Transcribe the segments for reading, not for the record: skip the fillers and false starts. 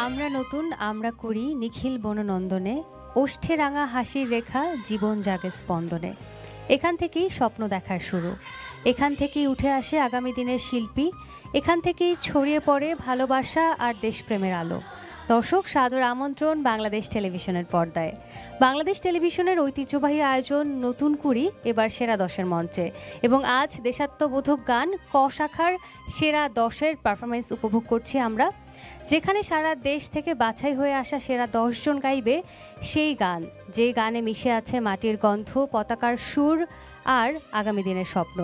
আমরা নতুন আমরা করি নিখিল বননন্দনে, ওষ্ঠে রাঙা হাসির রেখা জীবন জাগে স্পন্দনে। এখান থেকেই স্বপ্ন দেখার শুরু, এখান থেকেই উঠে আসে আগামী দিনের শিল্পী, এখান থেকেই ছড়িয়ে পড়ে ভালোবাসা আর দেশপ্রেমের আলো। দর্শক, সাদর আমন্ত্রণ বাংলাদেশ টেলিভিশনের পর্দায়। বাংলাদেশ টেলিভিশনের ঐতিহ্যবাহী আয়োজন নতুন কুড়ি এবার সেরা 10-এর মঞ্চে, এবং আজ দেশাত্মবোধক গান ক শাখার সেরা 10-এর পারফরমেন্স উপভোগ করছি আমরা, যেখানে সারা দেশ থেকে বাছাই হয়ে আসা সেরা 10 জন গাইবে সেই গান, যে গানে মিশে আছে মাটির গন্ধ, পতাকার সুর আর আগামী দিনের স্বপ্ন।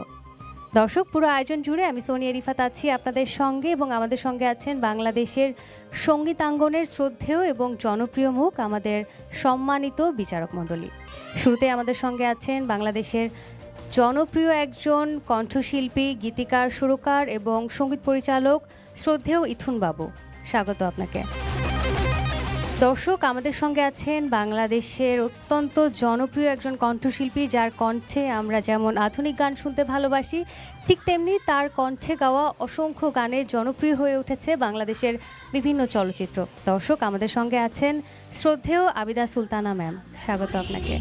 দর্শক, পুরো আয়োজন জুড়ে আমি সোনিয়া রিফাত আছি আপনাদের সঙ্গে, এবং আমাদের সঙ্গে আছেন বাংলাদেশের সঙ্গীতাঙ্গনের শ্রদ্ধেয় এবং জনপ্রিয় মুখ, আমাদের সম্মানিত বিচারক মণ্ডলী। শুরুতে আমাদের সঙ্গে আছেন বাংলাদেশের জনপ্রিয় একজন কণ্ঠশিল্পী, গীতিকার, সুরকার এবং সঙ্গীত পরিচালক শ্রদ্ধেয় ইথুন বাবু। স্বাগত আপনাকে। দর্শক, আমাদের সঙ্গে আছেন বাংলাদেশের অত্যন্ত জনপ্রিয় একজন কণ্ঠশিল্পী, যার কণ্ঠে আমরা যেমন আধুনিক গান শুনতে ভালোবাসি, ঠিক তেমনি তার কণ্ঠে গাওয়া অসংখ্য গানে জনপ্রিয় হয়ে উঠেছে বাংলাদেশের বিভিন্ন চলচ্চিত্র। দর্শক, আমাদের সঙ্গে আছেন শ্রদ্ধেয় আবিদা সুলতানা ম্যাম। স্বাগত আপনাকে।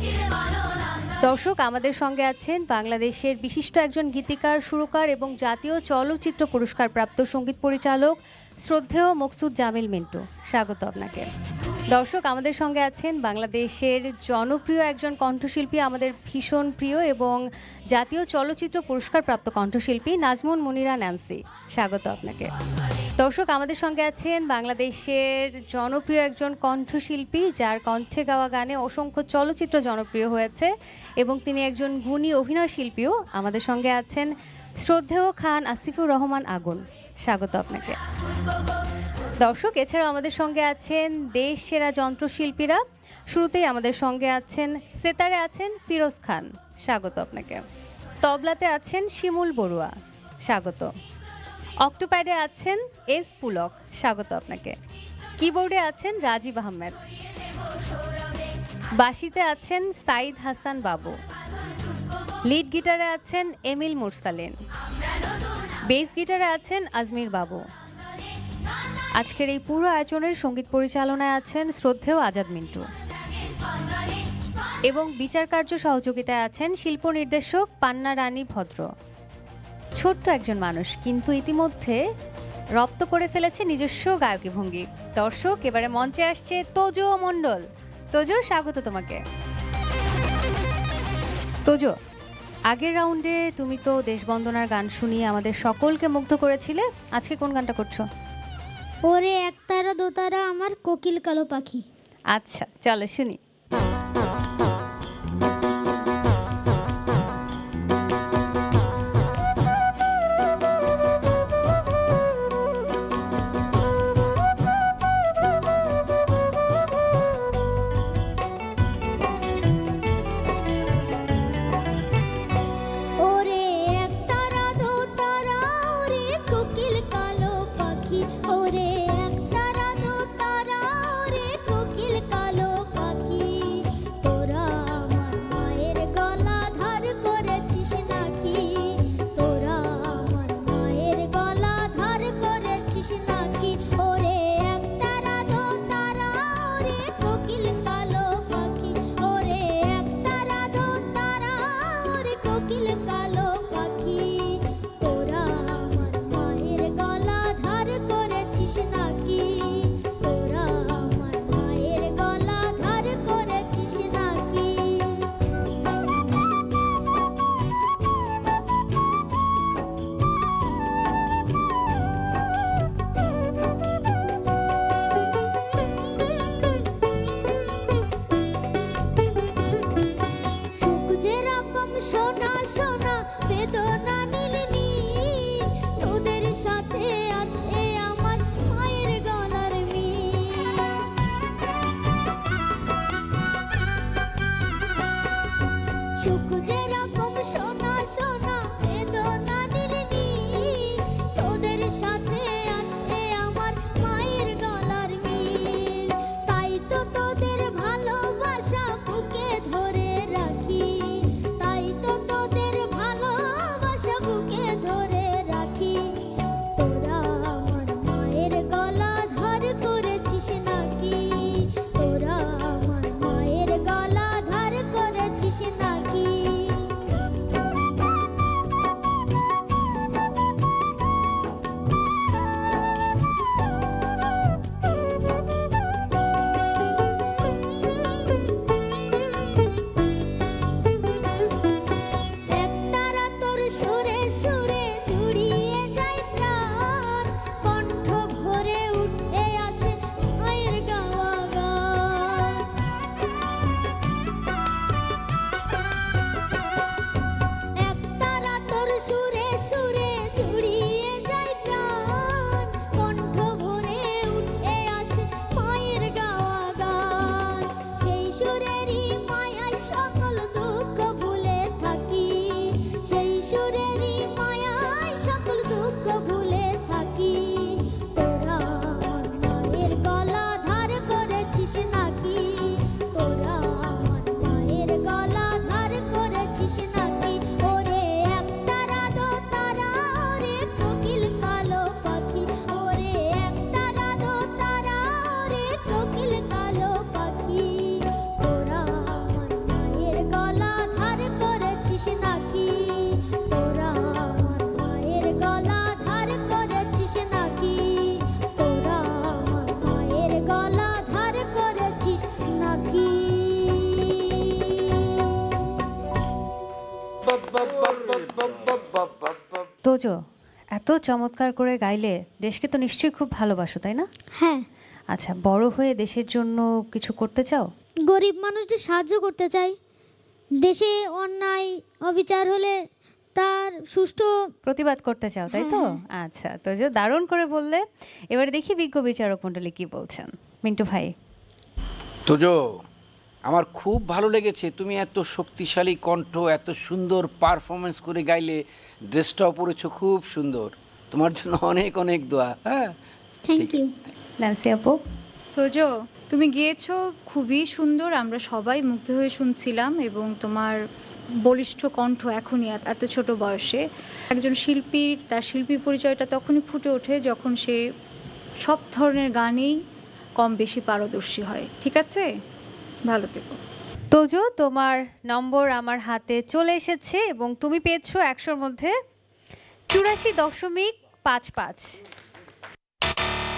দর্শক, আমাদের সঙ্গে আছেন বাংলাদেশের বিশিষ্ট একজন গীতিকার, সুরকার এবং জাতীয় চলচ্চিত্র পুরস্কার প্রাপ্ত সঙ্গীত পরিচালক শ্রদ্ধেয় মকসুদ জামিল মিন্টু। স্বাগত আপনাকে। দর্শক, আমাদের সঙ্গে আছেন বাংলাদেশের জনপ্রিয় একজন কণ্ঠশিল্পী, আমাদের ভীষণ প্রিয় এবং জাতীয় চলচ্চিত্র পুরস্কার প্রাপ্ত কণ্ঠশিল্পী নাজমুন মুনিরা ন্যান্সি। স্বাগত আপনাকে। দর্শক, আমাদের সঙ্গে আছেন বাংলাদেশের জনপ্রিয় একজন কণ্ঠশিল্পী, যার কণ্ঠে গাওয়া গানে অসংখ্য চলচ্চিত্র জনপ্রিয় হয়েছে এবং তিনি একজন গুণী অভিনয় শিল্পীও। আমাদের সঙ্গে আছেন শ্রদ্ধেয় খান আসিফুর রহমান আগুন। স্বাগত আপনাকে। দর্শক, এছাড়াও আমাদের সঙ্গে আছেন দেশ সেরা যন্ত্রশিল্পীরা। শুরুতেই আমাদের সঙ্গে আছেন সেতারে আছেন ফিরোজ খান। স্বাগত আপনাকে। তবলাতে আছেন শিমুল বড়ুয়া। স্বাগত। অক্টোপ্যাডে আছেন এস পুলক। স্বাগত আপনাকে। কিবোর্ডে আছেন রাজীব আহমেদ। বাঁশিতে আছেন সাইদ হাসান বাবু। লিড গিটারে আছেন এমিল মুরসালিন। বেস গিটারে আছেন আজমির বাবু। আজকের এই পুরো আয়োজনের সঙ্গীত পরিচালনায় আছেন শ্রদ্ধেয় আজাদ মিন্টু, এবং বিচার কার্য সহযোগিতায় আছেন শিল্প নির্দেশক পান্না রানী ভদ্র। ছোট্ট একজন মানুষ, কিন্তু ইতিমধ্যে রপ্ত করে ফেলেছে নিজস্ব গায়কী ভঙ্গি। দর্শক, এবারে মঞ্চে আসছে তোজো মণ্ডল। তোজো, স্বাগত তোমাকে। তোজো, আগের রাউন্ডে তুমি তো দেশবন্দনার গান শুনিয়ে আমাদের সকলকে মুগ্ধ করেছিলে। আজকে কোন গানটা করছো? ওরে একতারা দোতারা আমার কোকিল কালো পাখি। আচ্ছা, চলো শুনি। ওরে একতারা দোতারা ওরে কোকিল কালো পাখি, ওরে একতারা দোতারা ওরে কোকিল কালো পাখি। তোজো, এত চমৎকার করে গাইলে দেশকে তো নিশ্চয়ই খুব ভালোবাসো, তাই না? হ্যাঁ, আচ্ছা, বড় হয়ে দেশের জন্য কিছু করতে চাও? গরিব মানুষদের সাহায্য করতে চাই। দেশে অন্যায় অবিচার হলে তার সুষ্ঠু। প্রতিবাদ করতে চাও, তাই তো? আচ্ছা তোজো, দারুণ করে বললে। এবারে দেখি বিজ্ঞ বিচারক মণ্ডলী কি বলছেন। মিন্টু ভাই। তোজো, আমার খুব ভালো লেগেছে, তুমি এত শক্তিশালী কণ্ঠ, এত সুন্দর পারফরমেন্স করে গাইলে, ড্রেসটাও পরেছো খুব সুন্দর। তোমার জন্য অনেক অনেক দোয়া। হ্যাঁ, থ্যাংক ইউ। ন্যান্সি আপু। তোজো, তুমি গিয়েছো খুবই সুন্দর, আমরা সবাই মুগ্ধ হয়ে শুনছিলাম। এবং তোমার বলিষ্ঠ কণ্ঠ এখনই এত ছোট বয়সে, একজন শিল্পীর তার শিল্পী পরিচয়টা তখনই ফুটে ওঠে যখন সে সব ধরনের গানেই কম বেশি পারদর্শী হয়। ঠিক আছে, ভালো থেকো। তোজো, তোমার নম্বর আমার হাতে চলে এসেছে এবং তুমি পেয়েছো 100-র মধ্যে 84.55।